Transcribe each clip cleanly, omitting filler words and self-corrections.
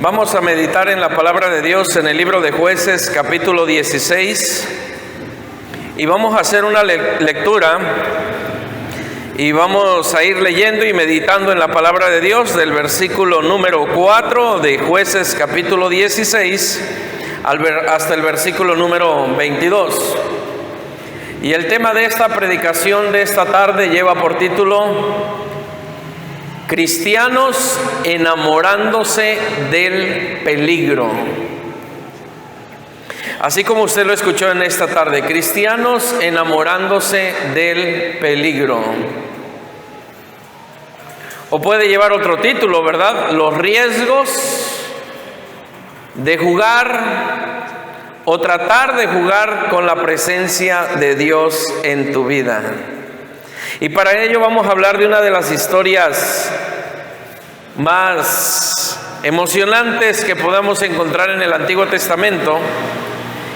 Vamos a meditar en la palabra de Dios en el libro de Jueces, capítulo 16, y vamos a hacer una lectura y vamos a ir leyendo y meditando en la palabra de Dios del versículo número 4 de Jueces, capítulo 16, hasta el versículo número 22. Y el tema de esta predicación de esta tarde lleva por título Cristianos enamorándose del peligro. Así como usted lo escuchó en esta tarde, cristianos enamorándose del peligro. O puede llevar otro título, ¿verdad? Los riesgos de jugar o tratar de jugar con la presencia de Dios en tu vida. Y para ello vamos a hablar de una de las historias más emocionantes que podamos encontrar en el Antiguo Testamento,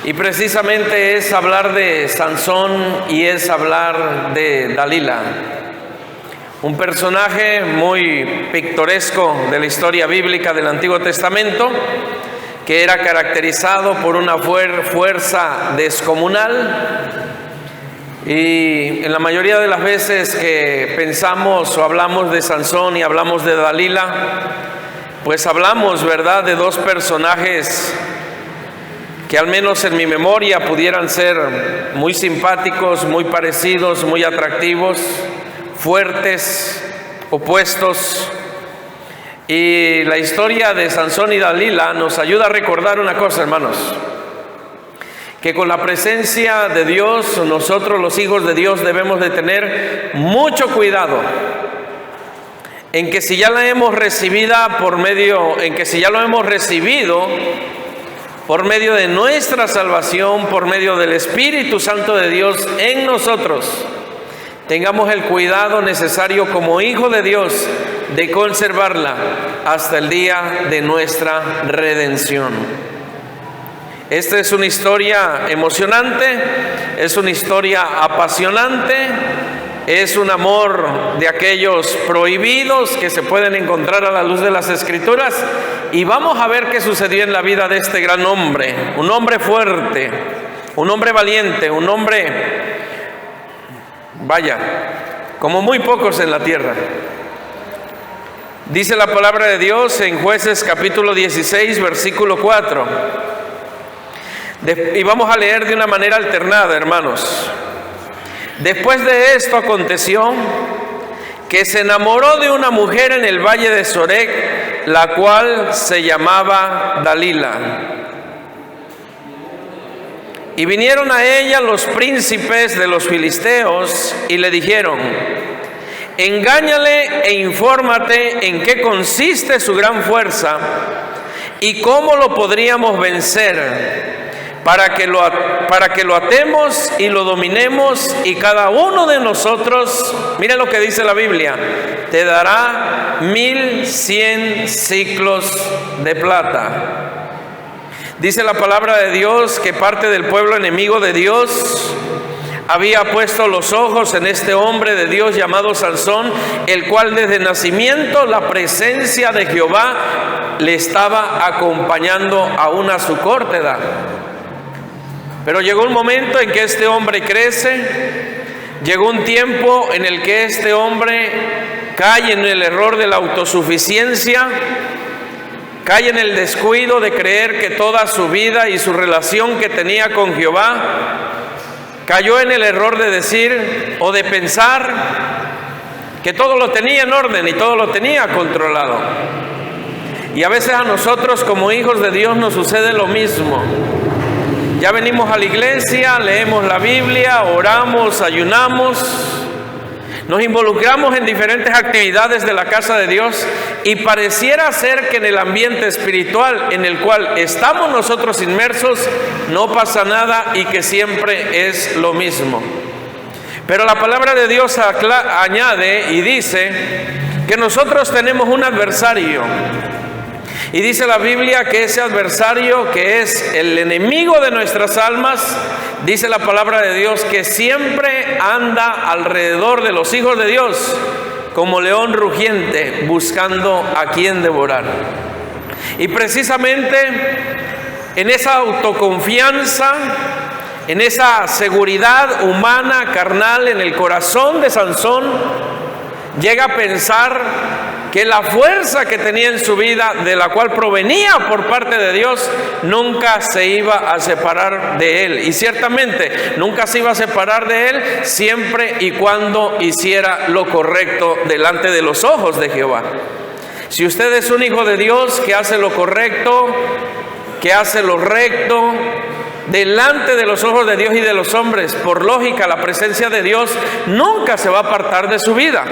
y precisamente es hablar de Sansón y es hablar de Dalila, un personaje muy pintoresco de la historia bíblica del Antiguo Testamento, que era caracterizado por una fuerza descomunal. Y en la mayoría de las veces que pensamos o hablamos de Sansón y hablamos de Dalila, pues hablamos, ¿verdad?, de dos personajes que al menos en mi memoria pudieran ser muy simpáticos, muy parecidos, muy atractivos, fuertes, opuestos. Y la historia de Sansón y Dalila nos ayuda a recordar una cosa, hermanos, que con la presencia de Dios, nosotros los hijos de Dios debemos de tener mucho cuidado en que si ya la hemos recibida si ya lo hemos recibido por medio de nuestra salvación, por medio del Espíritu Santo de Dios en nosotros, tengamos el cuidado necesario como hijo de Dios de conservarla hasta el día de nuestra redención. Esta es una historia emocionante, es una historia apasionante, es un amor de aquellos prohibidos que se pueden encontrar a la luz de las Escrituras. Y vamos a ver qué sucedió en la vida de este gran hombre, un hombre fuerte, un hombre valiente, un hombre, como muy pocos en la tierra. Dice la palabra de Dios en Jueces capítulo 16, versículo 4. Y vamos a leer de una manera alternada, hermanos. Después de esto aconteció que se enamoró de una mujer en el valle de Sorek, la cual se llamaba Dalila. Y vinieron a ella los príncipes de los filisteos y le dijeron: engáñale e infórmate en qué consiste su gran fuerza y cómo lo podríamos vencer, para que lo atemos y lo dominemos, y cada uno de nosotros, mire lo que dice la Biblia, te dará 1100 siclos de plata. Dice la palabra de Dios que parte del pueblo enemigo de Dios había puesto los ojos en este hombre de Dios llamado Sansón, el cual desde nacimiento la presencia de Jehová le estaba acompañando aún a su corta edad. Pero llegó un momento en que este hombre crece, llegó un tiempo en el que este hombre cae en el error de la autosuficiencia, cae en el descuido de creer que toda su vida y su relación que tenía con Jehová, cayó en el error de decir o de pensar que todo lo tenía en orden y todo lo tenía controlado. Y a veces a nosotros como hijos de Dios nos sucede lo mismo. Ya venimos a la iglesia, leemos la Biblia, oramos, ayunamos, nos involucramos en diferentes actividades de la casa de Dios, y pareciera ser que en el ambiente espiritual en el cual estamos nosotros inmersos no pasa nada y que siempre es lo mismo. Pero la palabra de Dios añade y dice que nosotros tenemos un adversario. Y dice la Biblia que ese adversario, que es el enemigo de nuestras almas, dice la palabra de Dios que siempre anda alrededor de los hijos de Dios como león rugiente buscando a quien devorar. Y precisamente en esa autoconfianza, en esa seguridad humana, carnal, en el corazón de Sansón, llega a pensar que la fuerza que tenía en su vida, de la cual provenía por parte de Dios, nunca se iba a separar de él. Y ciertamente nunca se iba a separar de él, siempre y cuando hiciera lo correcto delante de los ojos de Jehová. Si usted es un hijo de Dios que hace lo correcto, que hace lo recto, delante de los ojos de Dios y de los hombres, por lógica, la presencia de Dios nunca se va a apartar de su vida.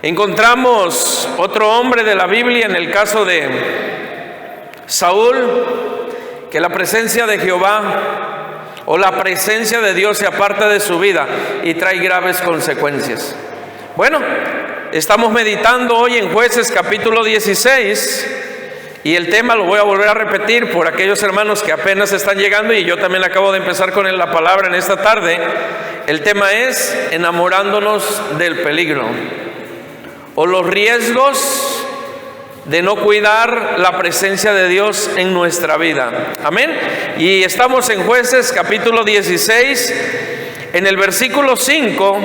Encontramos otro hombre de la Biblia, en el caso de Saúl, que la presencia de Jehová o la presencia de Dios se aparta de su vida y trae graves consecuencias. Bueno, estamos meditando hoy en Jueces capítulo 16 y el tema lo voy a volver a repetir por aquellos hermanos que apenas están llegando, y yo también acabo de empezar con la palabra en esta tarde. El tema es enamorándonos del peligro, o los riesgos de no cuidar la presencia de Dios en nuestra vida. Amén. Y estamos en Jueces capítulo 16. En el versículo 5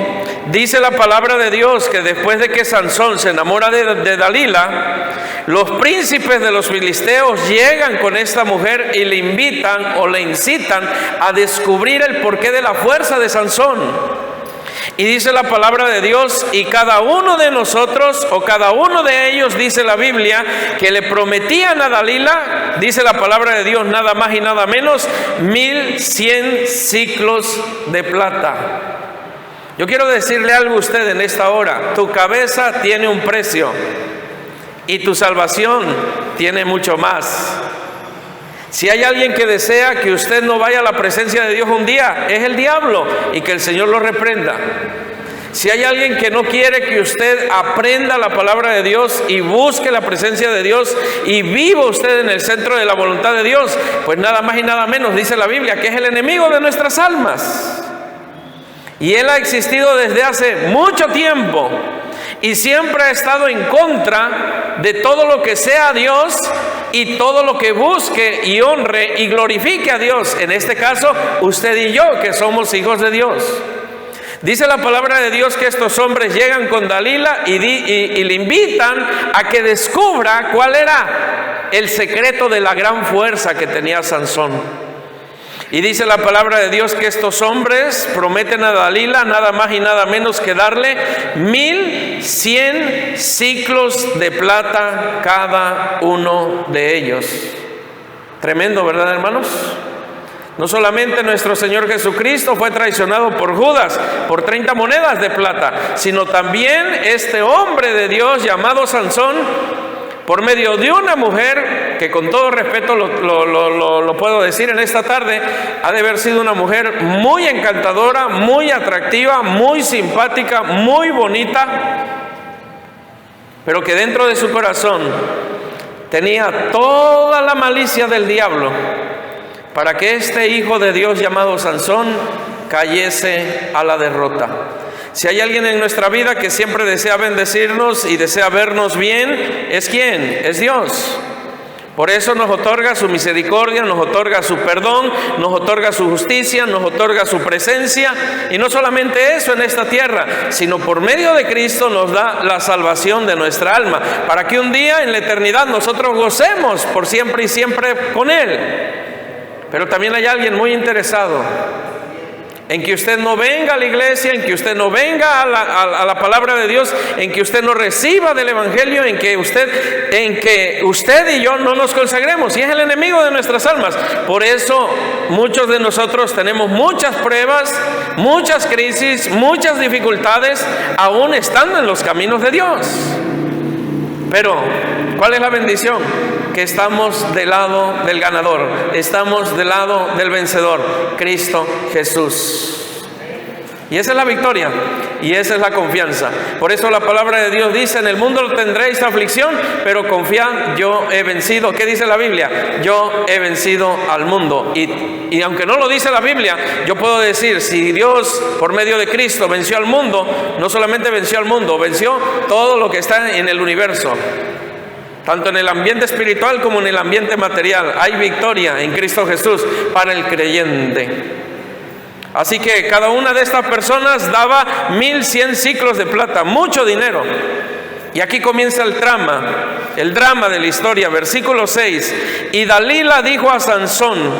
dice la palabra de Dios que después de que Sansón se enamora de Dalila, los príncipes de los filisteos llegan con esta mujer y le invitan o le incitan a descubrir el porqué de la fuerza de Sansón. Y dice la palabra de Dios, y cada uno de nosotros, o cada uno de ellos, dice la Biblia, que le prometían a Dalila, dice la palabra de Dios, nada más y nada menos, 1100 ciclos de plata. Yo quiero decirle algo a usted en esta hora: tu cabeza tiene un precio y tu salvación tiene mucho más. Si hay alguien que desea que usted no vaya a la presencia de Dios un día, es el diablo, y que el Señor lo reprenda. Si hay alguien que no quiere que usted aprenda la palabra de Dios y busque la presencia de Dios y viva usted en el centro de la voluntad de Dios, pues nada más y nada menos dice la Biblia que es el enemigo de nuestras almas. Y él ha existido desde hace mucho tiempo y siempre ha estado en contra de todo lo que sea Dios y todo lo que busque y honre y glorifique a Dios. En este caso, usted y yo, que somos hijos de Dios. Dice la palabra de Dios que estos hombres llegan con Dalila y le invitan a que descubra cuál era el secreto de la gran fuerza que tenía Sansón. Y dice la palabra de Dios que estos hombres prometen a Dalila nada más y nada menos que darle 1100 ciclos de plata cada uno de ellos. Tremendo, ¿verdad, hermanos? No solamente nuestro Señor Jesucristo fue traicionado por Judas por 30 monedas de plata, sino también este hombre de Dios llamado Sansón, por medio de una mujer que, con todo respeto lo puedo decir en esta tarde, ha de haber sido una mujer muy encantadora, muy atractiva, muy simpática, muy bonita, pero que dentro de su corazón tenía toda la malicia del diablo para que este hijo de Dios llamado Sansón cayese a la derrota. Si hay alguien en nuestra vida que siempre desea bendecirnos y desea vernos bien, ¿es quién? Es Dios. Por eso nos otorga su misericordia, nos otorga su perdón, nos otorga su justicia, nos otorga su presencia. Y no solamente eso en esta tierra, sino por medio de Cristo nos da la salvación de nuestra alma, para que un día en la eternidad nosotros gocemos por siempre y siempre con Él. Pero también hay alguien muy interesado en que usted no venga a la iglesia, en que usted no venga a la palabra de Dios, en que usted no reciba del evangelio, en que usted y yo no nos consagremos, y es el enemigo de nuestras almas. Por eso muchos de nosotros tenemos muchas pruebas, muchas crisis, muchas dificultades, aún estando en los caminos de Dios. Pero ¿cuál es la bendición? Que estamos del lado del ganador, estamos del lado del vencedor, Cristo Jesús. Y esa es la victoria, y esa es la confianza. Por eso la palabra de Dios dice: en el mundo tendréis aflicción, pero confiad, yo he vencido. ¿Qué dice la Biblia? Yo he vencido al mundo. Y aunque no lo dice la Biblia, yo puedo decir, si Dios por medio de Cristo venció al mundo, no solamente venció al mundo, venció todo lo que está en el universo. tanto en el ambiente espiritual como en el ambiente material. Hay victoria en Cristo Jesús para el creyente. Así que cada una de estas personas daba 1100 ciclos de plata, mucho dinero. Y aquí comienza el drama de la historia, versículo 6. Y Dalila dijo a Sansón: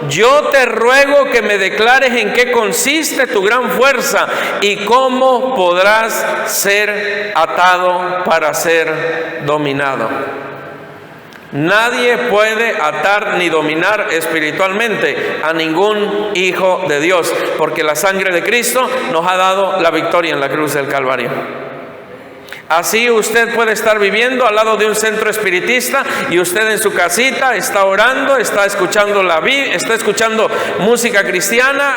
yo te ruego que me declares en qué consiste tu gran fuerza y cómo podrás ser atado para ser dominado. Nadie puede atar ni dominar espiritualmente a ningún hijo de Dios, porque la sangre de Cristo nos ha dado la victoria en la cruz del Calvario. Así usted puede estar viviendo al lado de un centro espiritista y usted en su casita está orando, está escuchando está escuchando música cristiana,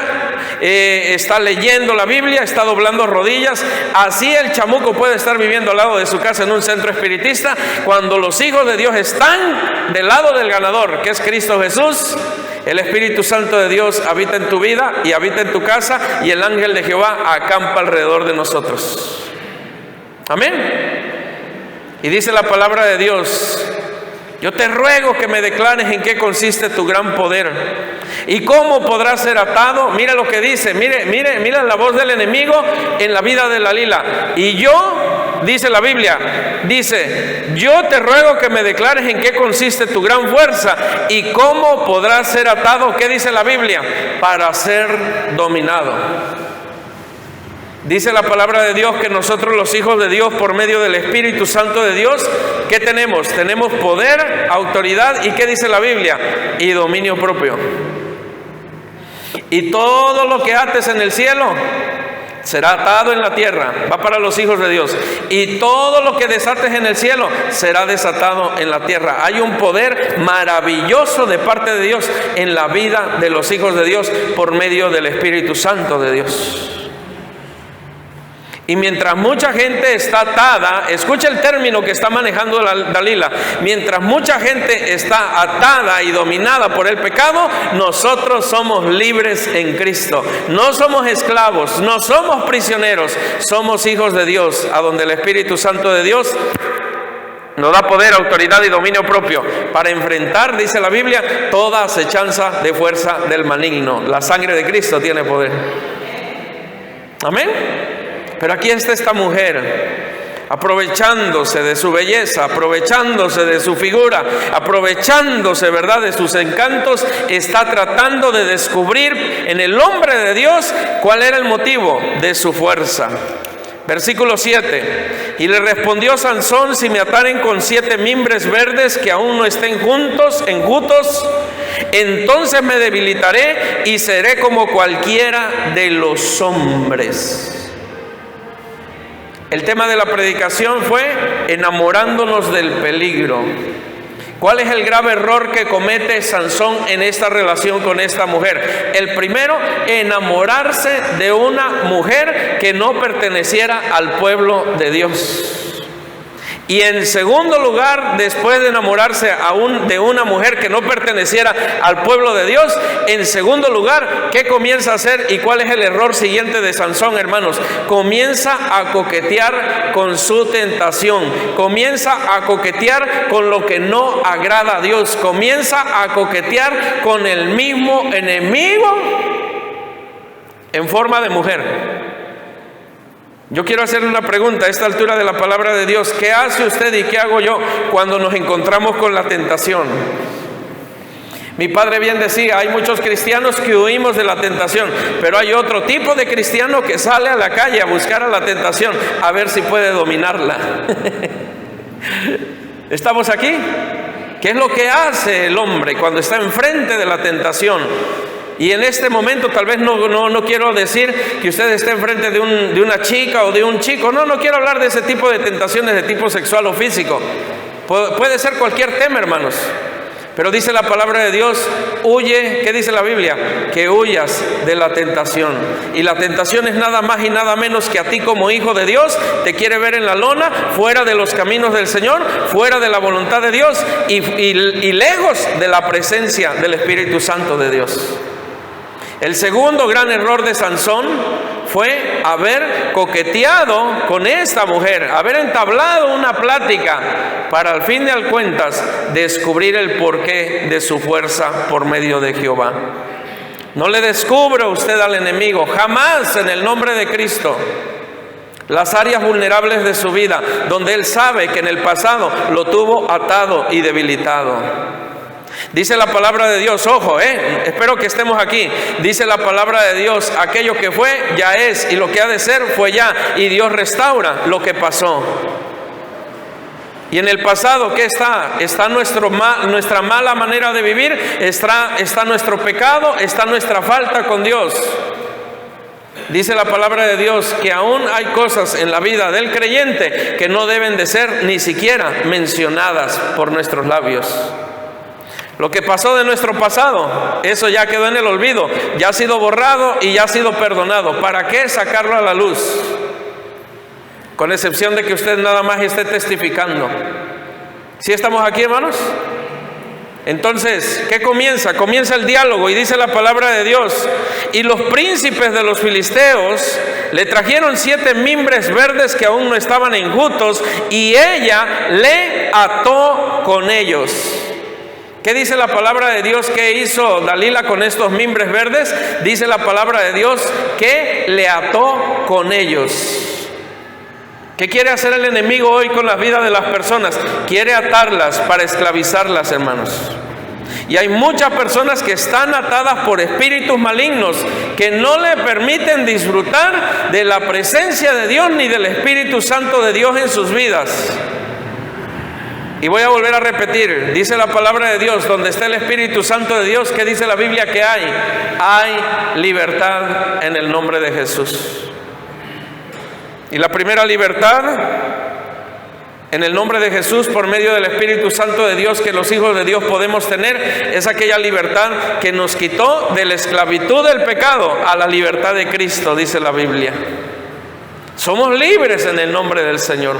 está leyendo la Biblia, está doblando rodillas. Así el chamuco puede estar viviendo al lado de su casa en un centro espiritista, cuando los hijos de Dios están del lado del ganador, que es Cristo Jesús. El Espíritu Santo de Dios habita en tu vida y habita en tu casa, y el ángel de Jehová acampa alrededor de nosotros. Amén. Y dice la palabra de Dios: yo te ruego que me declares en qué consiste tu gran poder y cómo podrás ser atado. Mira lo que dice, mira la voz del enemigo en la vida de Dalila. Y yo, dice la Biblia, dice: yo te ruego que me declares en qué consiste tu gran fuerza y cómo podrás ser atado. ¿Qué dice la Biblia? Para ser dominado. Dice la palabra de Dios que nosotros, los hijos de Dios, por medio del Espíritu Santo de Dios, ¿qué tenemos? Tenemos poder, autoridad y ¿qué dice la Biblia? Y dominio propio. Y todo lo que ates en el cielo será atado en la tierra, va para los hijos de Dios. Y todo lo que desates en el cielo será desatado en la tierra. Hay un poder maravilloso de parte de Dios en la vida de los hijos de Dios por medio del Espíritu Santo de Dios. Y mientras mucha gente está atada, escucha el término que está manejando Dalila, mientras mucha gente está atada y dominada por el pecado, nosotros somos libres en Cristo. No somos esclavos, no somos prisioneros, somos hijos de Dios, a donde el Espíritu Santo de Dios nos da poder, autoridad y dominio propio para enfrentar, dice la Biblia, toda acechanza de fuerza del maligno. La sangre de Cristo tiene poder. Amén. Pero aquí está esta mujer, aprovechándose de su belleza, aprovechándose de su figura, aprovechándose, ¿verdad?, de sus encantos, está tratando de descubrir en el hombre de Dios cuál era el motivo de su fuerza. Versículo 7. Y le respondió Sansón: si me ataren con 7 mimbres verdes que aún no estén enjutos, entonces me debilitaré y seré como cualquiera de los hombres. El tema de la predicación fue enamorándonos del peligro. ¿Cuál es el grave error que comete Sansón en esta relación con esta mujer? El primero, enamorarse de una mujer que no perteneciera al pueblo de Dios. Y en segundo lugar, después de enamorarse de una mujer que no perteneciera al pueblo de Dios, en segundo lugar, ¿qué comienza a hacer y cuál es el error siguiente de Sansón, hermanos? Comienza a coquetear con su tentación, comienza a coquetear con lo que no agrada a Dios, comienza a coquetear con el mismo enemigo en forma de mujer. Yo quiero hacerle una pregunta a esta altura de la palabra de Dios. ¿Qué hace usted y qué hago yo cuando nos encontramos con la tentación? Mi padre bien decía, hay muchos cristianos que huimos de la tentación, pero hay otro tipo de cristiano que sale a la calle a buscar a la tentación, a ver si puede dominarla. ¿Estamos aquí? ¿Qué es lo que hace el hombre cuando está enfrente de la tentación? Y en este momento tal vez no quiero decir que usted esté enfrente de una chica o de un chico. No quiero hablar de ese tipo de tentaciones de tipo sexual o físico. Puede ser cualquier tema, hermanos. Pero dice la palabra de Dios, huye, ¿qué dice la Biblia? Que huyas de la tentación. Y la tentación es nada más y nada menos que a ti como hijo de Dios, te quiere ver en la lona, fuera de los caminos del Señor, fuera de la voluntad de Dios y lejos de la presencia del Espíritu Santo de Dios. El segundo gran error de Sansón fue haber coqueteado con esta mujer, haber entablado una plática para al fin de cuentas descubrir el porqué de su fuerza por medio de Jehová. No le descubra usted al enemigo, jamás, en el nombre de Cristo, las áreas vulnerables de su vida, donde él sabe que en el pasado lo tuvo atado y debilitado. Dice la palabra de Dios, ojo, espero que estemos aquí. Dice la palabra de Dios, aquello que fue, ya es, y lo que ha de ser, fue ya. Y Dios restaura lo que pasó. Y en el pasado, ¿qué está? Está nuestra mala manera de vivir, está nuestro pecado, está nuestra falta con Dios. Dice la palabra de Dios que aún hay cosas en la vida del creyente que no deben de ser ni siquiera mencionadas por nuestros labios. Lo que pasó de nuestro pasado, eso ya quedó en el olvido, ya ha sido borrado y ya ha sido perdonado. ¿Para qué sacarlo a la luz? Con excepción de que usted nada más esté testificando. ¿Sí estamos aquí, hermanos? Entonces, ¿qué comienza? Comienza el diálogo y dice la palabra de Dios: y los príncipes de los filisteos le trajeron 7 mimbres verdes que aún no estaban enjutos, y ella le ató con ellos. ¿Qué dice la palabra de Dios? ¿Qué hizo Dalila con estos mimbres verdes? Dice la palabra de Dios que le ató con ellos. ¿Qué quiere hacer el enemigo hoy con la vida de las personas? Quiere atarlas para esclavizarlas, hermanos. Y hay muchas personas que están atadas por espíritus malignos que no le permiten disfrutar de la presencia de Dios ni del Espíritu Santo de Dios en sus vidas. Y voy a volver a repetir, dice la palabra de Dios, donde está el Espíritu Santo de Dios, ¿qué dice la Biblia que hay? Hay libertad en el nombre de Jesús. Y la primera libertad en el nombre de Jesús, por medio del Espíritu Santo de Dios, que los hijos de Dios podemos tener, es aquella libertad que nos quitó de la esclavitud del pecado a la libertad de Cristo, dice la Biblia. Somos libres en el nombre del Señor.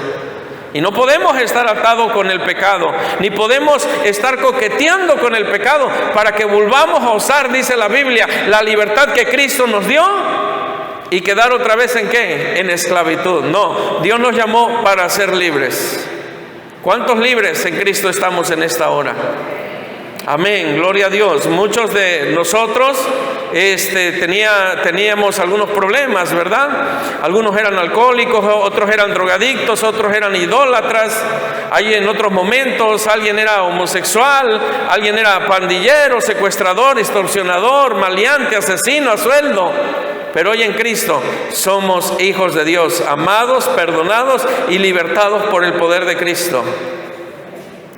Y no podemos estar atados con el pecado, ni podemos estar coqueteando con el pecado para que volvamos a usar, dice la Biblia, la libertad que Cristo nos dio y quedar otra vez ¿en qué? En esclavitud. No, Dios nos llamó para ser libres. ¿Cuántos libres en Cristo estamos en esta hora? Amén, gloria a Dios. Muchos de nosotros teníamos algunos problemas, ¿verdad? Algunos eran alcohólicos, otros eran drogadictos, otros eran idólatras. Ahí en otros momentos alguien era homosexual, alguien era pandillero, secuestrador, extorsionador, maleante, asesino a sueldo. Pero hoy en Cristo somos hijos de Dios, amados, perdonados y libertados por el poder de Cristo.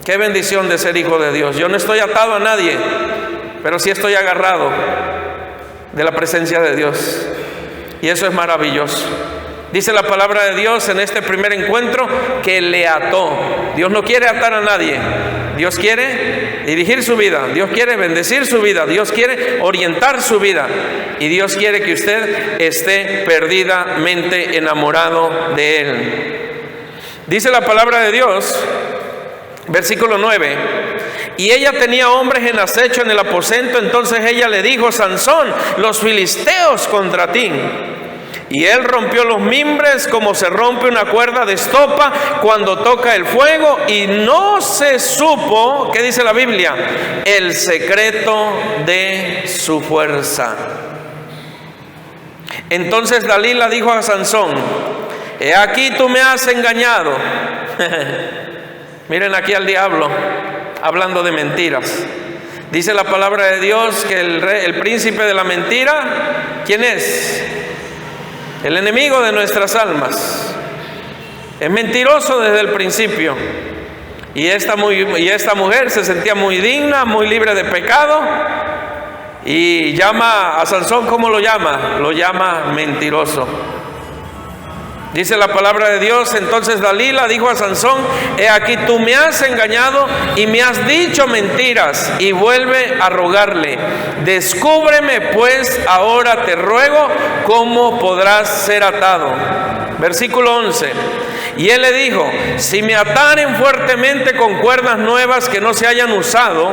Qué bendición de ser hijo de Dios. Yo no estoy atado a nadie, pero sí estoy agarrado de la presencia de Dios. Y eso es maravilloso. Dice la palabra de Dios en este primer encuentro que le ató. Dios no quiere atar a nadie. Dios quiere dirigir su vida. Dios quiere bendecir su vida. Dios quiere orientar su vida. Y Dios quiere que usted esté perdidamente enamorado de Él. Dice la palabra de Dios, versículo 9: y ella tenía hombres en acecho en el aposento. Entonces ella le dijo: Sansón, los filisteos contra ti. Y él rompió los mimbres como se rompe una cuerda de estopa cuando toca el fuego, y no se supo, ¿qué dice la Biblia? El secreto de su fuerza. Entonces Dalila dijo a Sansón: he aquí tú me has engañado. Miren aquí al diablo hablando de mentiras. Dice la palabra de Dios que el príncipe de la mentira, ¿quién es? El enemigo de nuestras almas. Es mentiroso desde el principio. Y esta mujer se sentía muy digna, muy libre de pecado, y llama a Sansón, ¿cómo lo llama? Lo llama mentiroso. Dice la palabra de Dios: entonces Dalila dijo a Sansón: he aquí tú me has engañado y me has dicho mentiras. Y vuelve a rogarle: descúbreme pues ahora, te ruego, cómo podrás ser atado. Versículo 11: Y él le dijo: si me ataren fuertemente con cuerdas nuevas que no se hayan usado,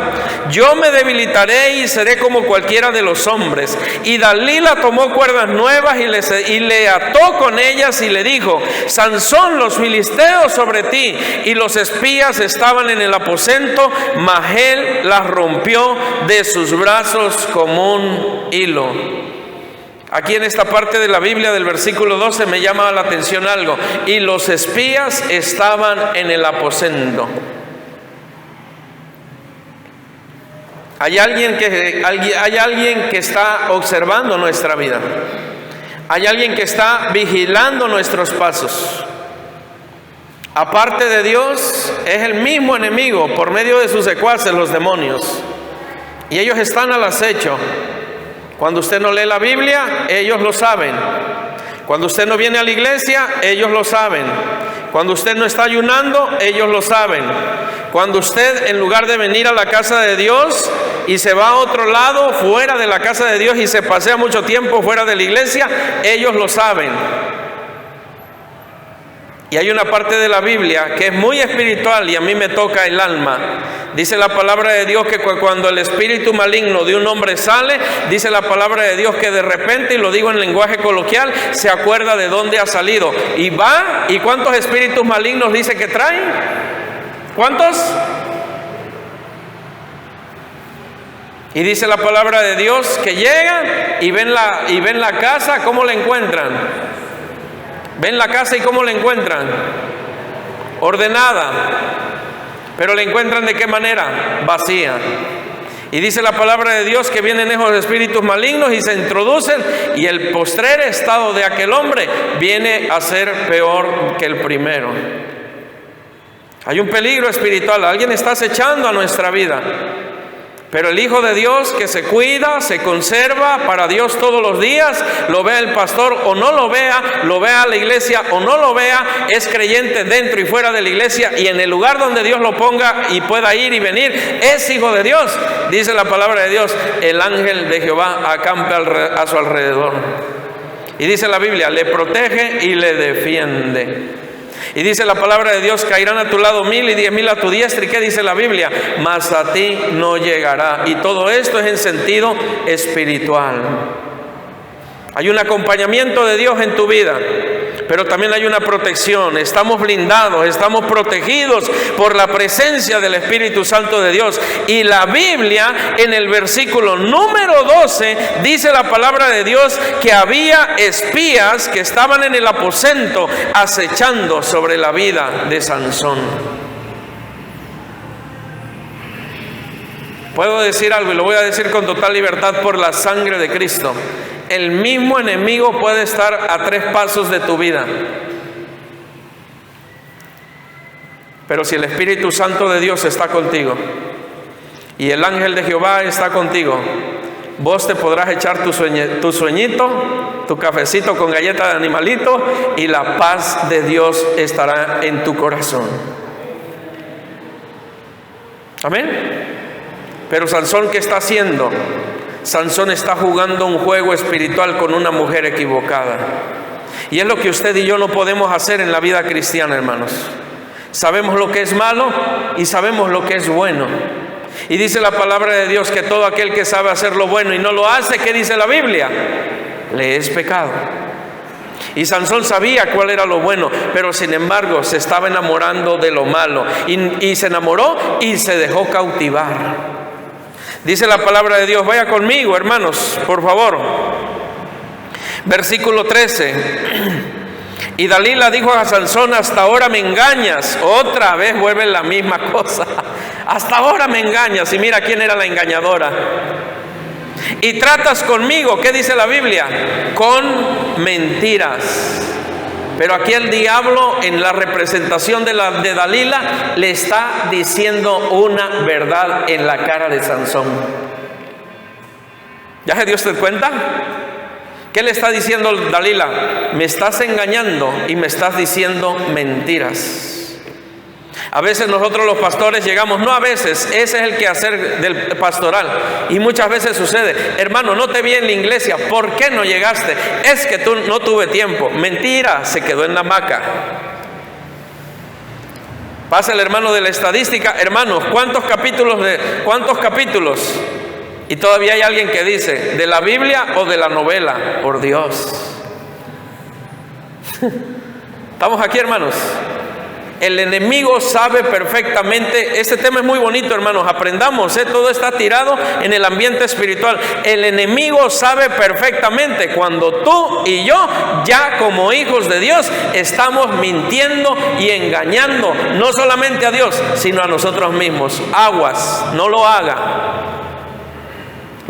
yo me debilitaré y seré como cualquiera de los hombres. Y Dalila tomó cuerdas nuevas y le ató con ellas y le dijo: Sansón, los filisteos sobre ti. Y los espías estaban en el aposento, mas él las rompió de sus brazos como un hilo. Aquí en esta parte de la Biblia del versículo 12 me llama la atención algo: y los espías estaban en el aposento. Hay alguien que está observando nuestra vida. Hay alguien que está vigilando nuestros pasos. Aparte de Dios, es el mismo enemigo por medio de sus secuaces, los demonios. Y ellos están al acecho. Cuando usted no lee la Biblia, ellos lo saben. Cuando usted no viene a la iglesia, ellos lo saben. Cuando usted no está ayunando, ellos lo saben. Cuando usted, en lugar de venir a la casa de Dios y se va a otro lado, fuera de la casa de Dios, y se pasea mucho tiempo fuera de la iglesia, ellos lo saben. Y hay una parte de la Biblia que es muy espiritual y a mí me toca el alma. Dice la palabra de Dios que cuando el espíritu maligno de un hombre sale, dice la palabra de Dios que de repente, y lo digo en lenguaje coloquial, se acuerda de dónde ha salido. Y va, ¿y cuántos espíritus malignos dice que traen? ¿Cuántos? Y dice la palabra de Dios que llegan y ven la casa. ¿Cómo la encuentran? Ven la casa y ¿cómo la encuentran? Ordenada. Pero la encuentran ¿de qué manera? Vacía. Y dice la palabra de Dios que vienen esos espíritus malignos y se introducen, y el postrer estado de aquel hombre viene a ser peor que el primero. Hay un peligro espiritual. Alguien está acechando a nuestra vida. Pero el Hijo de Dios que se cuida, se conserva para Dios todos los días, lo vea el pastor o no lo vea la iglesia o no lo vea, es creyente dentro y fuera de la iglesia, y en el lugar donde Dios lo ponga y pueda ir y venir, es hijo de Dios. Dice la palabra de Dios: el ángel de Jehová acampa a su alrededor. Y dice la Biblia: le protege y le defiende. Y dice la palabra de Dios: caerán a tu lado 1000 y 10,000 a tu diestra. ¿Y qué dice la Biblia? Mas a ti no llegará. Y todo esto es en sentido espiritual. Hay un acompañamiento de Dios en tu vida, pero también hay una protección. Estamos blindados, estamos protegidos por la presencia del Espíritu Santo de Dios. Y la Biblia, en el versículo número 12, dice la palabra de Dios que había espías que estaban en el aposento acechando sobre la vida de Sansón. Puedo decir algo, y lo voy a decir con total libertad por la sangre de Cristo: el mismo enemigo puede estar a 3 pasos de tu vida, pero si el Espíritu Santo de Dios está contigo y el ángel de Jehová está contigo, vos te podrás echar tu sueñito, tu cafecito con galleta de animalito, y la paz de Dios estará en tu corazón. Amén. Pero Sansón, ¿qué está haciendo? Sansón está jugando un juego espiritual con una mujer equivocada. Y es lo que usted y yo no podemos hacer en la vida cristiana, hermanos. Sabemos lo que es malo y sabemos lo que es bueno. Y dice la palabra de Dios que todo aquel que sabe hacer lo bueno y no lo hace, ¿qué dice la Biblia? Le es pecado. Y Sansón sabía cuál era lo bueno, pero sin embargo se estaba enamorando de lo malo. Y se enamoró y se dejó cautivar. Dice la palabra de Dios, vaya conmigo, hermanos, por favor. Versículo 13. Y Dalila dijo a Sansón: hasta ahora me engañas. Otra vez vuelve la misma cosa. Hasta ahora me engañas. Y mira quién era la engañadora. Y tratas conmigo, ¿qué dice la Biblia? Con mentiras. Pero aquí el diablo, en la representación de Dalila, le está diciendo una verdad en la cara de Sansón. ¿Ya se dio usted cuenta? ¿Qué le está diciendo Dalila? Me estás engañando y me estás diciendo mentiras. A veces nosotros los pastores llegamos, no a veces, ese es el quehacer del pastoral, y muchas veces sucede: hermano, no te vi en la iglesia, ¿por qué no llegaste? Es que tú no tuve tiempo. Mentira, se quedó en la hamaca. Pasa el hermano de la estadística, hermanos, ¿cuántos capítulos? Y todavía hay alguien que dice, ¿de la Biblia o de la novela? Por Dios. ¿Estamos aquí, hermanos? El enemigo sabe perfectamente. Este tema es muy bonito, hermanos, aprendamos, todo está tirado en el ambiente espiritual. El enemigo sabe perfectamente cuando tú y yo, ya como hijos de Dios, estamos mintiendo y engañando, no solamente a Dios, sino a nosotros mismos. Aguas, no lo haga.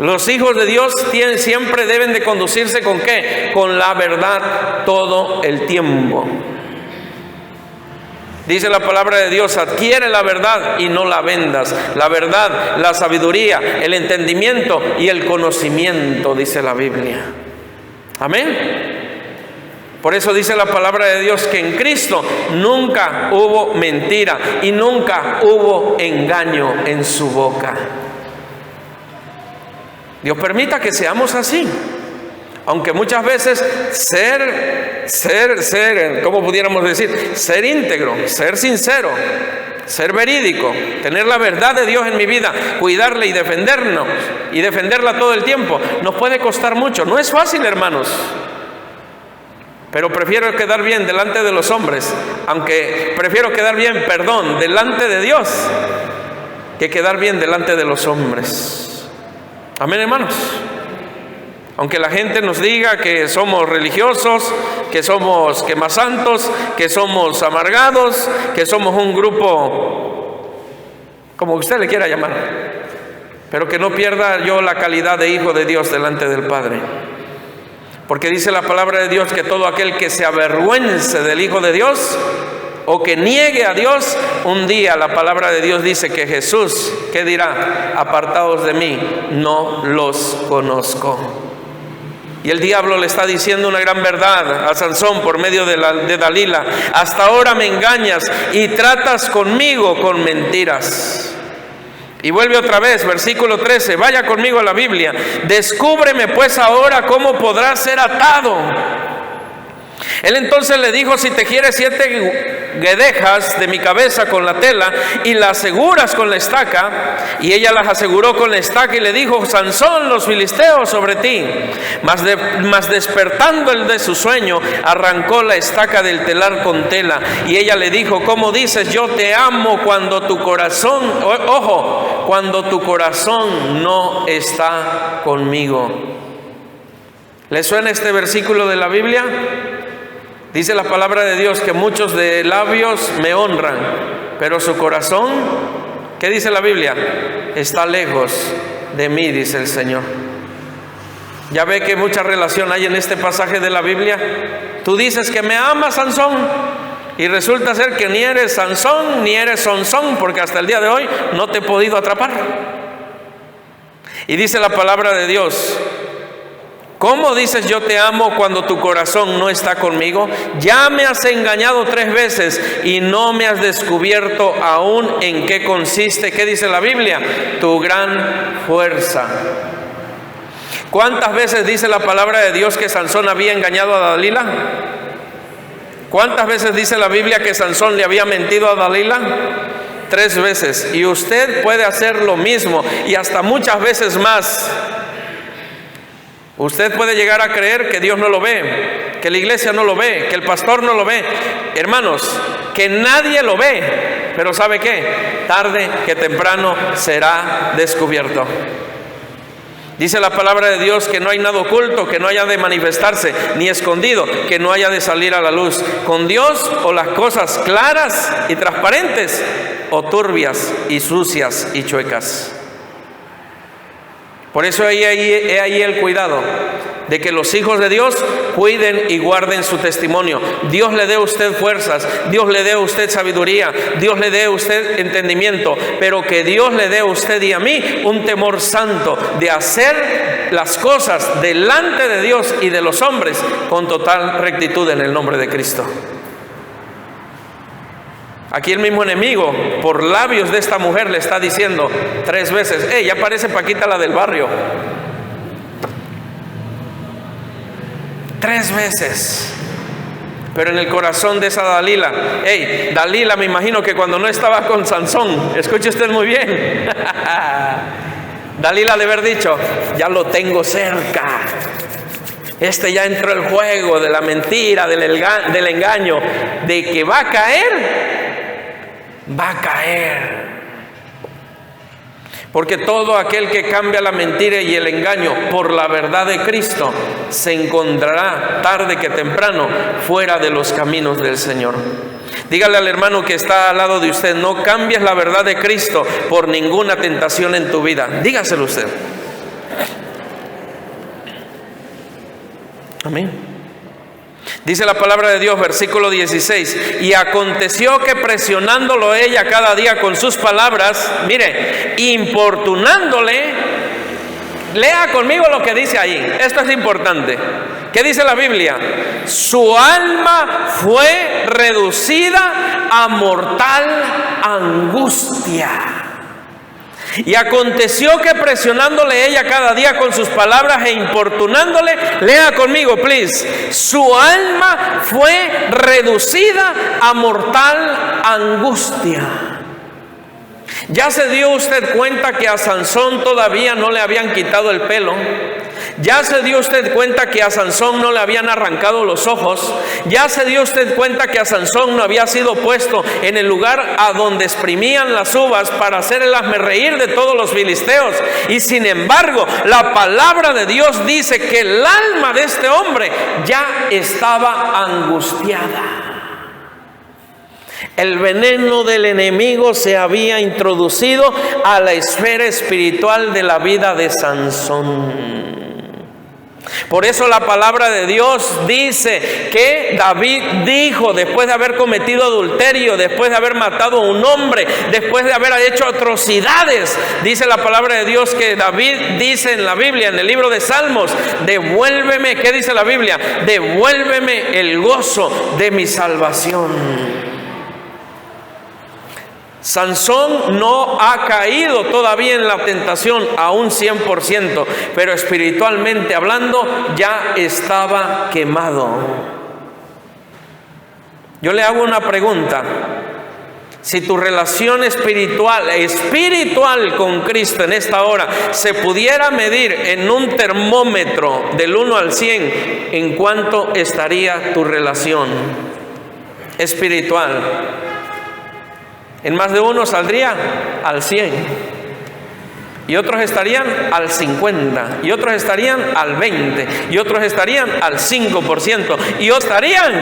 Los hijos de Dios siempre deben de conducirse ¿con qué? Con la verdad todo el tiempo. Dice la palabra de Dios, adquiere la verdad y no la vendas. La verdad, la sabiduría, el entendimiento y el conocimiento, dice la Biblia. Amén. Por eso dice la palabra de Dios que en Cristo nunca hubo mentira y nunca hubo engaño en su boca. Dios permita que seamos así. Aunque muchas veces ¿cómo pudiéramos decir? Ser íntegro, ser sincero, ser verídico, tener la verdad de Dios en mi vida, cuidarla y defendernos y defenderla todo el tiempo, nos puede costar mucho. No es fácil, hermanos. Pero prefiero quedar bien delante de los hombres, prefiero quedar bien, delante de Dios, que quedar bien delante de los hombres. Amén, hermanos. Aunque la gente nos diga que somos religiosos, que somos quemasantos, que somos amargados, que somos un grupo, como usted le quiera llamar, pero que no pierda yo la calidad de hijo de Dios delante del Padre. Porque dice la palabra de Dios que todo aquel que se avergüence del Hijo de Dios o que niegue a Dios, un día la palabra de Dios dice que Jesús, ¿qué dirá? Apartados de mí, no los conozco. Y el diablo le está diciendo una gran verdad a Sansón por medio de Dalila. Hasta ahora me engañas y tratas conmigo con mentiras. Y vuelve otra vez, versículo 13, vaya conmigo a la Biblia. Descúbreme pues ahora cómo podrás ser atado. Él entonces le dijo, si tejieres 7 guedejas de mi cabeza con la tela y las aseguras con la estaca, y ella las aseguró con la estaca y le dijo, Sansón, los filisteos sobre ti. Mas despertando él de su sueño, arrancó la estaca del telar con tela, y ella le dijo, ¿cómo dices yo te amo cuando tu corazón, cuando tu corazón no está conmigo? ¿Le suena este versículo de la Biblia? Dice la palabra de Dios que muchos de labios me honran, pero su corazón, ¿qué dice la Biblia? Está lejos de mí, dice el Señor. Ya ve que mucha relación hay en este pasaje de la Biblia. Tú dices que me amas, Sansón, y resulta ser que ni eres Sansón ni eres Sonsón, porque hasta el día de hoy no te he podido atrapar. Y dice la palabra de Dios, ¿cómo dices yo te amo cuando tu corazón no está conmigo? Ya me has engañado 3 veces y no me has descubierto aún en qué consiste. ¿Qué dice la Biblia? Tu gran fuerza. ¿Cuántas veces dice la palabra de Dios que Sansón había engañado a Dalila? ¿Cuántas veces dice la Biblia que Sansón le había mentido a Dalila? 3 veces. Y usted puede hacer lo mismo y hasta muchas veces más. Usted puede llegar a creer que Dios no lo ve, que la iglesia no lo ve, que el pastor no lo ve. Hermanos, que nadie lo ve, pero ¿sabe qué? Tarde que temprano será descubierto. Dice la palabra de Dios que no hay nada oculto, que no haya de manifestarse, ni escondido, que no haya de salir a la luz. Con Dios o las cosas claras y transparentes, o turbias y sucias y chuecas. Por eso he ahí el cuidado de que los hijos de Dios cuiden y guarden su testimonio. Dios le dé a usted fuerzas, Dios le dé a usted sabiduría, Dios le dé a usted entendimiento, pero que Dios le dé a usted y a mí un temor santo de hacer las cosas delante de Dios y de los hombres con total rectitud en el nombre de Cristo. Aquí el mismo enemigo, por labios de esta mujer, le está diciendo 3 veces, ya parece Paquita la del barrio. 3 veces. Pero en el corazón de esa Dalila, Dalila, me imagino que cuando no estaba con Sansón, escuche usted muy bien, Dalila de haber dicho, ya lo tengo cerca, ya entró el juego de la mentira, del engaño, de que va a caer. Porque todo aquel que cambia la mentira y el engaño por la verdad de Cristo se encontrará tarde que temprano fuera de los caminos del Señor. Dígale al hermano que está al lado de usted, no cambies la verdad de Cristo por ninguna tentación en tu vida. Dígaselo usted. Amén. Dice la palabra de Dios, versículo 16, y aconteció que presionándolo ella cada día con sus palabras, mire, importunándole, lea conmigo lo que dice ahí, esto es importante. ¿Qué dice la Biblia? Su alma fue reducida a mortal angustia. Y aconteció que presionándole ella cada día con sus palabras e importunándole, lea conmigo, please, su alma fue reducida a mortal angustia. ¿Ya se dio usted cuenta que a Sansón todavía no le habían quitado el pelo? ¿Ya se dio usted cuenta que a Sansón no le habían arrancado los ojos? ¿Ya se dio usted cuenta que a Sansón no había sido puesto en el lugar a donde exprimían las uvas para hacer el hazmerreír de todos los filisteos? Y sin embargo, la palabra de Dios dice que el alma de este hombre ya estaba angustiada. El veneno del enemigo se había introducido a la esfera espiritual de la vida de Sansón. Por eso la palabra de Dios dice que David dijo, después de haber cometido adulterio, después de haber matado a un hombre, después de haber hecho atrocidades, dice la palabra de Dios que David dice en la Biblia, en el libro de Salmos, devuélveme, ¿qué dice la Biblia? Devuélveme el gozo de mi salvación. Sansón no ha caído todavía en la tentación a un 100%, pero espiritualmente hablando ya estaba quemado. Yo le hago una pregunta. Si tu relación espiritual con Cristo en esta hora se pudiera medir en un termómetro del 1 al 100, ¿en cuánto estaría tu relación espiritual? En más de uno saldría al 100, y otros estarían al 50, y otros estarían al 20, y otros estarían al 5%, y otros estarían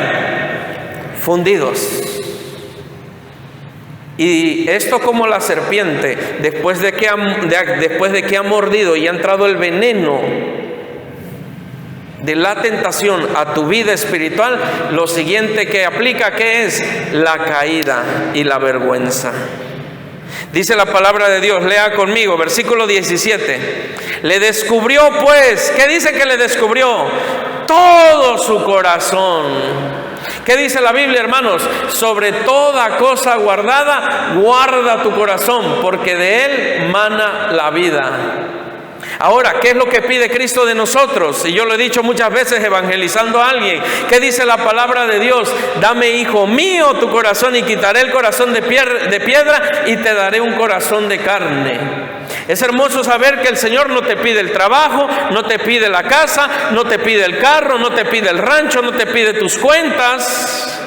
fundidos. Y esto como la serpiente, después de que ha mordido y ha entrado el veneno de la tentación a tu vida espiritual, lo siguiente que aplica, ¿qué es? La caída y la vergüenza. Dice la palabra de Dios, lea conmigo, versículo 17. Le descubrió pues, ¿qué dice que le descubrió? Todo su corazón. ¿Qué dice la Biblia, hermanos? Sobre toda cosa guardada, guarda tu corazón, porque de él mana la vida. Ahora, ¿qué es lo que pide Cristo de nosotros? Y yo lo he dicho muchas veces evangelizando a alguien. ¿Qué dice la palabra de Dios? Dame, hijo mío, tu corazón y quitaré el corazón de piedra y te daré un corazón de carne. Es hermoso saber que el Señor no te pide el trabajo, no te pide la casa, no te pide el carro, no te pide el rancho, no te pide tus cuentas.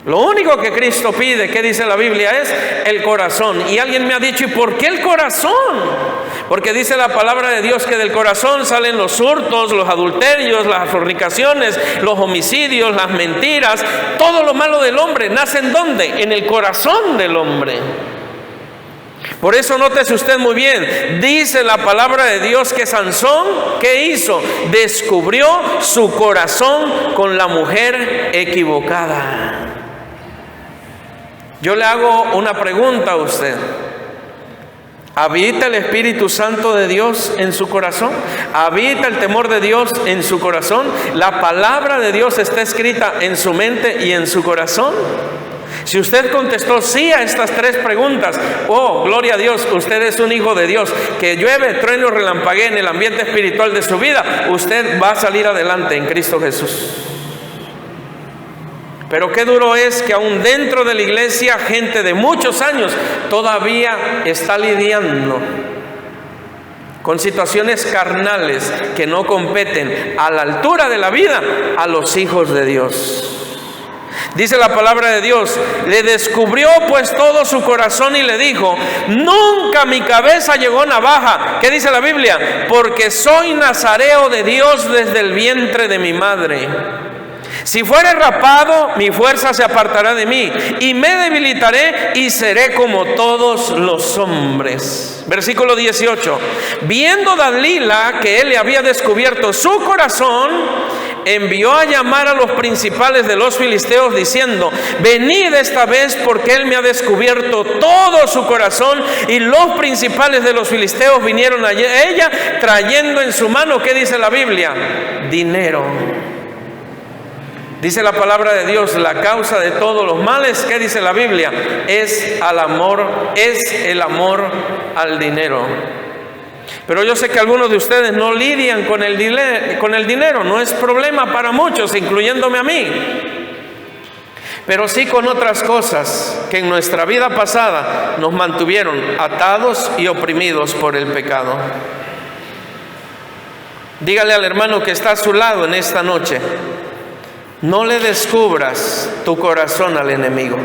Lo único que Cristo pide, ¿qué dice la Biblia? Es el corazón. Y alguien me ha dicho, ¿y por qué el corazón? Porque dice la palabra de Dios que del corazón salen los hurtos, los adulterios, las fornicaciones, los homicidios, las mentiras. Todo lo malo del hombre nace ¿en dónde? En el corazón del hombre. Por eso nótese usted muy bien, dice la palabra de Dios que Sansón, ¿qué hizo? Descubrió su corazón con la mujer equivocada. Yo le hago una pregunta a usted. ¿Habita el Espíritu Santo de Dios en su corazón? ¿Habita el temor de Dios en su corazón? ¿La palabra de Dios está escrita en su mente y en su corazón? Si usted contestó sí a estas tres preguntas, oh, gloria a Dios, usted es un hijo de Dios. Que llueve, truene o relampaguee en el ambiente espiritual de su vida, usted va a salir adelante en Cristo Jesús. Pero qué duro es que aún dentro de la iglesia, gente de muchos años todavía está lidiando con situaciones carnales que no competen a la altura de la vida a los hijos de Dios. Dice la palabra de Dios: le descubrió pues todo su corazón y le dijo: nunca mi cabeza llegó navaja. ¿Qué dice la Biblia? Porque soy nazareo de Dios desde el vientre de mi madre. Si fuere rapado, mi fuerza se apartará de mí, y me debilitaré y seré como todos los hombres. Versículo 18. Viendo Dalila que él le había descubierto su corazón, envió a llamar a los principales de los filisteos diciendo: venid esta vez, porque él me ha descubierto todo su corazón. Y los principales de los filisteos vinieron a ella trayendo en su mano, ¿qué dice la Biblia? Dinero. Dice la palabra de Dios: la causa de todos los males, ¿qué dice la Biblia? Es el amor al dinero. Pero yo sé que algunos de ustedes no lidian con el dinero. No es problema para muchos, incluyéndome a mí. Pero sí con otras cosas que en nuestra vida pasada nos mantuvieron atados y oprimidos por el pecado. Dígale al hermano que está a su lado en esta noche: no le descubras tu corazón al enemigo.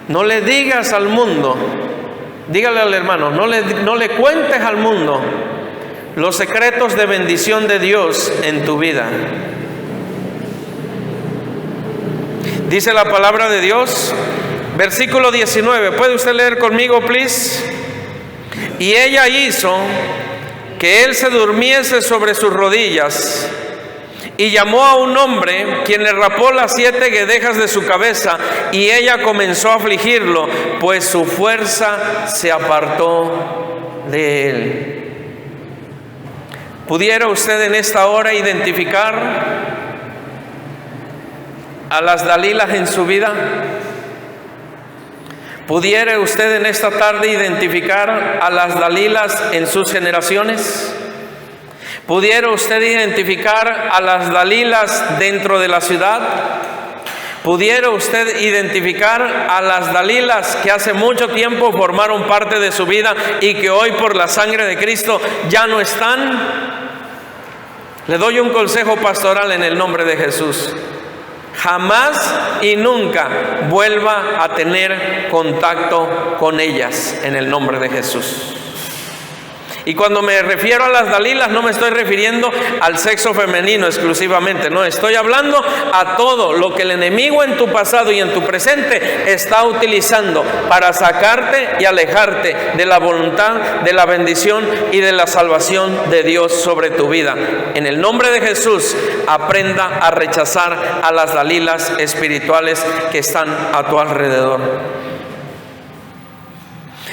No le digas al mundo, dígale al hermano, no le cuentes al mundo los secretos de bendición de Dios en tu vida. Dice la palabra de Dios, versículo 19. ¿Puede usted leer conmigo, please? Y ella hizo que él se durmiese sobre sus rodillas, y llamó a un hombre, quien le rapó las 7 guedejas de su cabeza, y ella comenzó a afligirlo, pues su fuerza se apartó de él. ¿Pudiera usted en esta hora identificar a las Dalilas en su vida? ¿Pudiera usted en esta tarde identificar a las Dalilas en sus generaciones? ¿Pudiera usted identificar a las Dalilas dentro de la ciudad? ¿Pudiera usted identificar a las Dalilas que hace mucho tiempo formaron parte de su vida y que hoy por la sangre de Cristo ya no están? Le doy un consejo pastoral en el nombre de Jesús: jamás y nunca vuelva a tener contacto con ellas en el nombre de Jesús. Y cuando me refiero a las Dalilas, no me estoy refiriendo al sexo femenino exclusivamente, no, estoy hablando a todo lo que el enemigo en tu pasado y en tu presente está utilizando para sacarte y alejarte de la voluntad, de la bendición y de la salvación de Dios sobre tu vida. En el nombre de Jesús, aprenda a rechazar a las Dalilas espirituales que están a tu alrededor.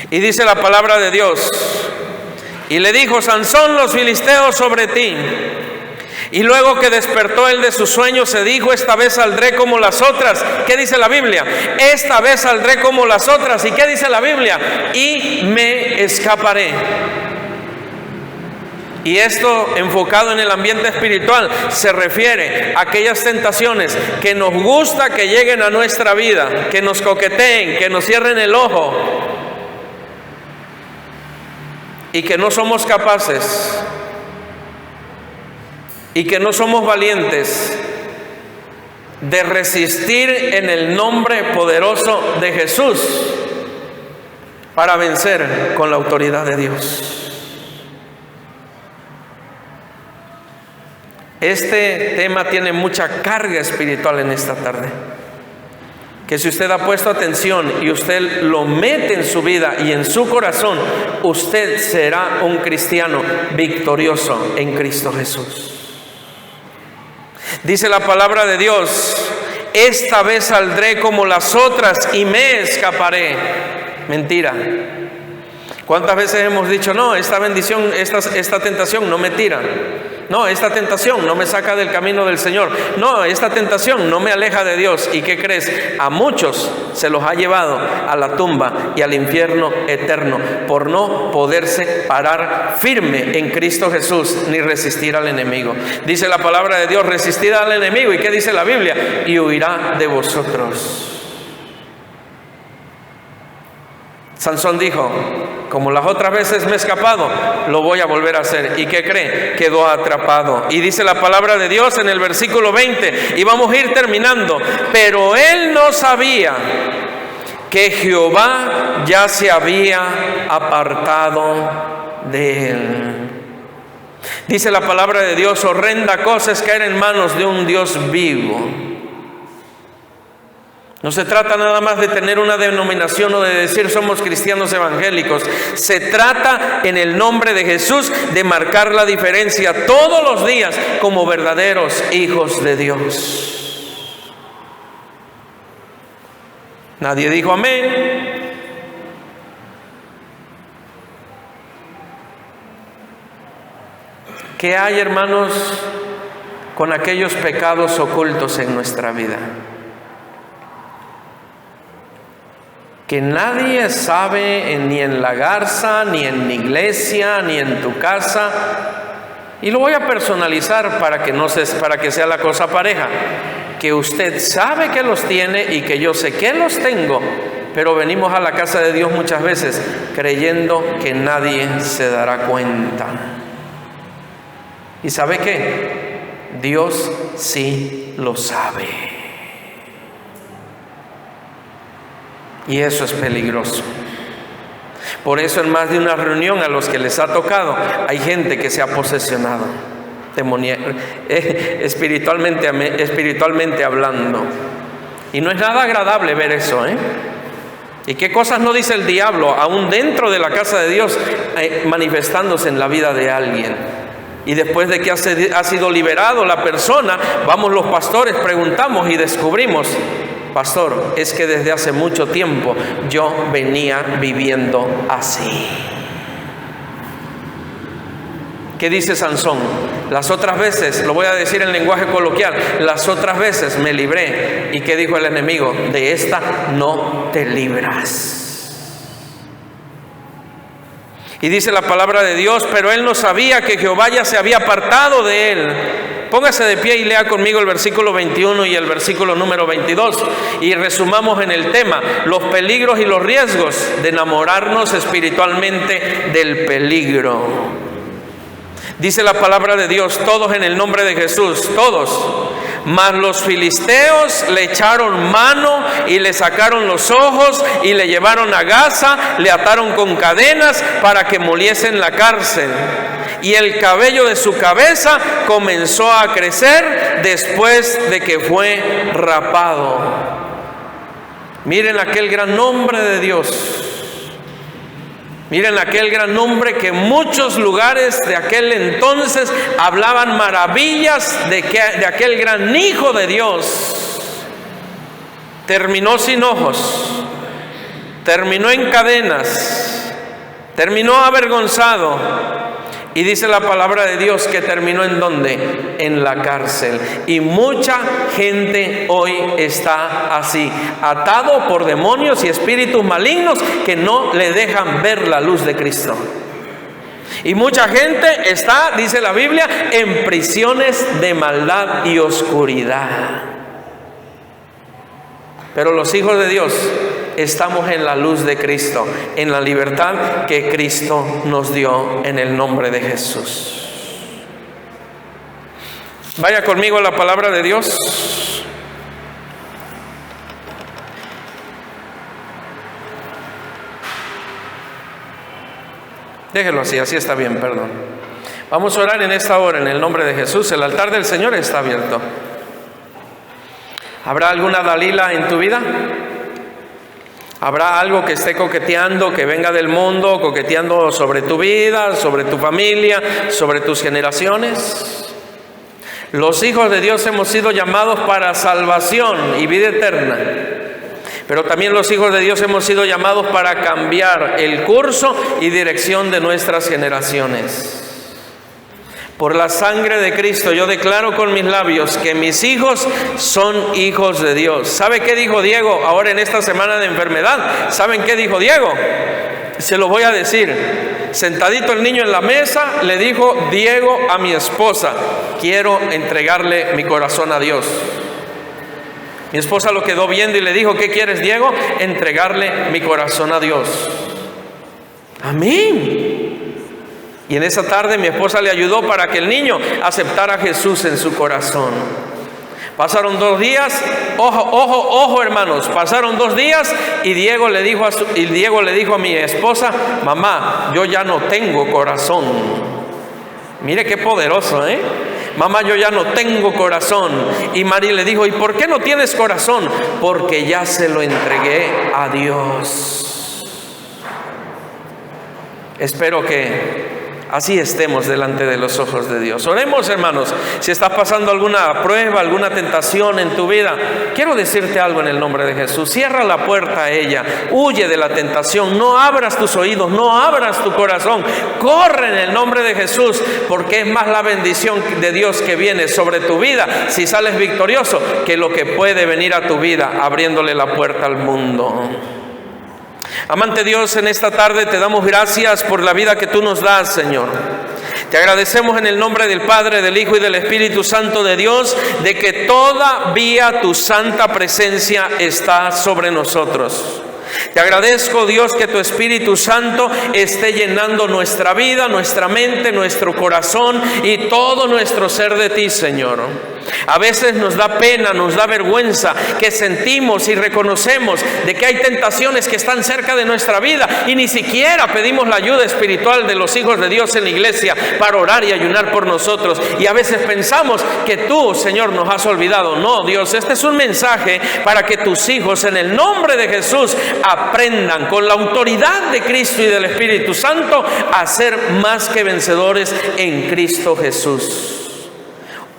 Y dice la palabra de Dios: y le dijo: Sansón, los filisteos sobre ti. Y luego que despertó él de su sueño, se dijo: esta vez saldré como las otras. ¿Qué dice la Biblia? Esta vez saldré como las otras. ¿Y qué dice la Biblia? Y me escaparé. Y esto, enfocado en el ambiente espiritual, se refiere a aquellas tentaciones que nos gusta que lleguen a nuestra vida, que nos coqueteen, que nos cierren el ojo, y que no somos capaces, y que no somos valientes de resistir en el nombre poderoso de Jesús para vencer con la autoridad de Dios. Este tema tiene mucha carga espiritual en esta tarde, que si usted ha puesto atención y usted lo mete en su vida y en su corazón, usted será un cristiano victorioso en Cristo Jesús. Dice la palabra de Dios: esta vez saldré como las otras y me escaparé. Mentira. ¿Cuántas veces hemos dicho: no, esta bendición, esta tentación no me tira? No, esta tentación no me saca del camino del Señor. No, esta tentación no me aleja de Dios. ¿Y qué crees? A muchos se los ha llevado a la tumba y al infierno eterno por no poderse parar firme en Cristo Jesús ni resistir al enemigo. Dice la palabra de Dios: resistid al enemigo. ¿Y qué dice la Biblia? Y huirá de vosotros. Sansón dijo: como las otras veces me he escapado, lo voy a volver a hacer. ¿Y qué cree? Quedó atrapado. Y dice la palabra de Dios en el versículo 20, y vamos a ir terminando: pero él no sabía que Jehová ya se había apartado de él. Dice la palabra de Dios: horrenda cosa es caer en manos de un Dios vivo. No se trata nada más de tener una denominación o de decir somos cristianos evangélicos. Se trata, en el nombre de Jesús, de marcar la diferencia todos los días como verdaderos hijos de Dios. Nadie dijo amén. ¿Qué hay, hermanos, con aquellos pecados ocultos en nuestra vida? Que nadie sabe, ni en la garza, ni en mi iglesia, ni en tu casa. Y lo voy a personalizar para que sea la cosa pareja. Que usted sabe que los tiene y que yo sé que los tengo, pero venimos a la casa de Dios muchas veces creyendo que nadie se dará cuenta. ¿Y sabe qué? Dios sí lo sabe. Y eso es peligroso. Por eso en más de una reunión a los que les ha tocado, hay gente que se ha posesionado espiritualmente hablando. Y no es nada agradable ver eso, ¿eh? ¿Y qué cosas no dice el diablo, aún dentro de la casa de Dios, manifestándose en la vida de alguien? Y después de que ha sido liberado la persona, vamos los pastores, preguntamos y descubrimos: pastor, es que desde hace mucho tiempo yo venía viviendo así. ¿Qué dice Sansón? Las otras veces, lo voy a decir en lenguaje coloquial, las otras veces me libré. ¿Y qué dijo el enemigo? De esta no te libras. Y dice la palabra de Dios: pero él no sabía que Jehová ya se había apartado de él. Póngase de pie y lea conmigo el versículo 21 y el versículo número 22 y resumamos en el tema: los peligros y los riesgos de enamorarnos espiritualmente del peligro. Dice la palabra de Dios, todos en el nombre de Jesús, todos: mas los filisteos le echaron mano y le sacaron los ojos y le llevaron a Gaza, le ataron con cadenas para que muriese en la cárcel. Y el cabello de su cabeza comenzó a crecer después de que fue rapado. Miren aquel gran nombre de Dios. Miren aquel gran nombre que en muchos lugares de aquel entonces hablaban maravillas de aquel gran hijo de Dios. Terminó sin ojos, terminó en cadenas, terminó avergonzado. Y dice la palabra de Dios que terminó ¿en dónde? En la cárcel. Y mucha gente hoy está así, atado por demonios y espíritus malignos que no le dejan ver la luz de Cristo. Y mucha gente está, dice la Biblia, en prisiones de maldad y oscuridad. Pero los hijos de Dios estamos en la luz de Cristo, en la libertad que Cristo nos dio en el nombre de Jesús. Vaya conmigo a la palabra de Dios. Déjelo así, así está bien, perdón. Vamos a orar en esta hora en el nombre de Jesús. El altar del Señor está abierto. ¿Habrá alguna Dalila en tu vida? ¿Habrá algo que esté coqueteando, que venga del mundo, coqueteando sobre tu vida, sobre tu familia, sobre tus generaciones? Los hijos de Dios hemos sido llamados para salvación y vida eterna. Pero también los hijos de Dios hemos sido llamados para cambiar el curso y dirección de nuestras generaciones. Por la sangre de Cristo, yo declaro con mis labios que mis hijos son hijos de Dios. ¿Sabe qué dijo Diego ahora en esta semana de enfermedad? ¿Saben qué dijo Diego? Se lo voy a decir. Sentadito el niño en la mesa, le dijo Diego a mi esposa: quiero entregarle mi corazón a Dios. Mi esposa lo quedó viendo y le dijo: ¿qué quieres, Diego? Entregarle mi corazón a Dios. Amén. Y en esa tarde mi esposa le ayudó para que el niño aceptara a Jesús en su corazón. Pasaron 2 días, ojo hermanos, pasaron 2 días y Diego le dijo a mi esposa: mamá, yo ya no tengo corazón. Mire qué poderoso, mamá, yo ya no tengo corazón. Y María le dijo: ¿y por qué no tienes corazón? Porque ya se lo entregué a Dios. Espero que así estemos delante de los ojos de Dios. Oremos, hermanos. Si estás pasando alguna prueba, alguna tentación en tu vida, quiero decirte algo en el nombre de Jesús. Cierra la puerta a ella. Huye de la tentación. No abras tus oídos, no abras tu corazón. Corre en el nombre de Jesús, porque es más la bendición de Dios que viene sobre tu vida si sales victorioso que lo que puede venir a tu vida abriéndole la puerta al mundo. Amante Dios, en esta tarde te damos gracias por la vida que tú nos das, Señor. Te agradecemos en el nombre del Padre, del Hijo y del Espíritu Santo de Dios, de que todavía tu santa presencia está sobre nosotros. Te agradezco, Dios, que tu Espíritu Santo esté llenando nuestra vida, nuestra mente, nuestro corazón y todo nuestro ser de ti, Señor. A veces nos da pena, nos da vergüenza, que sentimos y reconocemos de que hay tentaciones que están cerca de nuestra vida y ni siquiera pedimos la ayuda espiritual de los hijos de Dios en la iglesia para orar y ayunar por nosotros. Y a veces pensamos que tú, Señor, nos has olvidado. No, Dios, este es un mensaje para que tus hijos, en el nombre de Jesús, aprendan con la autoridad de Cristo y del Espíritu Santo a ser más que vencedores en Cristo Jesús.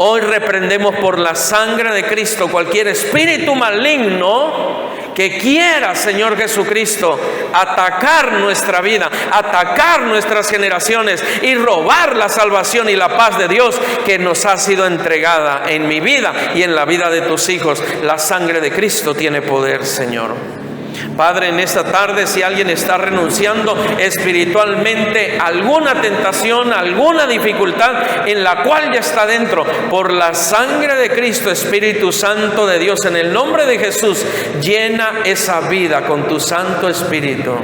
Hoy reprendemos por la sangre de Cristo cualquier espíritu maligno que quiera, Señor Jesucristo, atacar nuestra vida, atacar nuestras generaciones y robar la salvación y la paz de Dios que nos ha sido entregada en mi vida y en la vida de tus hijos. La sangre de Cristo tiene poder, Señor. Padre, en esta tarde, si alguien está renunciando espiritualmente a alguna tentación, a alguna dificultad en la cual ya está dentro, por la sangre de Cristo, Espíritu Santo de Dios, en el nombre de Jesús, llena esa vida con tu Santo Espíritu.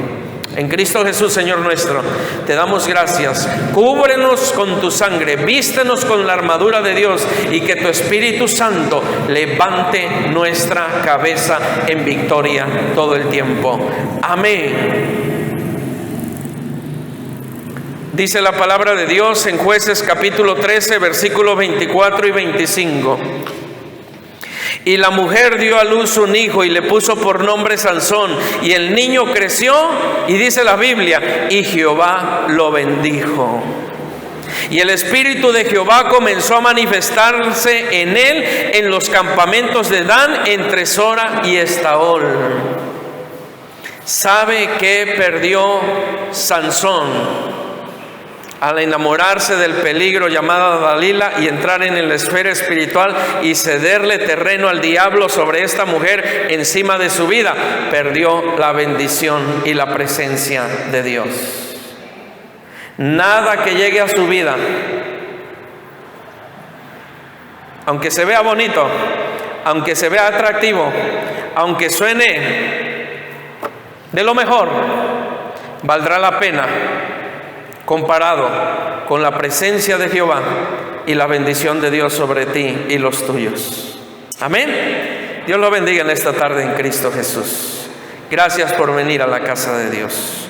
En Cristo Jesús, Señor nuestro, te damos gracias. Cúbrenos con tu sangre, vístenos con la armadura de Dios y que tu Espíritu Santo levante nuestra cabeza en victoria todo el tiempo. Amén. Dice la palabra de Dios en Jueces capítulo 13, versículos 24 y 25. Y la mujer dio a luz un hijo y le puso por nombre Sansón. Y el niño creció, y dice la Biblia, y Jehová lo bendijo. Y el Espíritu de Jehová comenzó a manifestarse en él en los campamentos de Dan, entre Sora y Estaol. ¿Sabe qué perdió Sansón al enamorarse del peligro llamado Dalila y entrar en la esfera espiritual y cederle terreno al diablo sobre esta mujer encima de su vida? Perdió la bendición y la presencia de Dios. Nada que llegue a su vida, aunque se vea bonito, aunque se vea atractivo, aunque suene de lo mejor, valdrá la pena comparado con la presencia de Jehová y la bendición de Dios sobre ti y los tuyos. Amén. Dios lo bendiga en esta tarde en Cristo Jesús. Gracias por venir a la casa de Dios.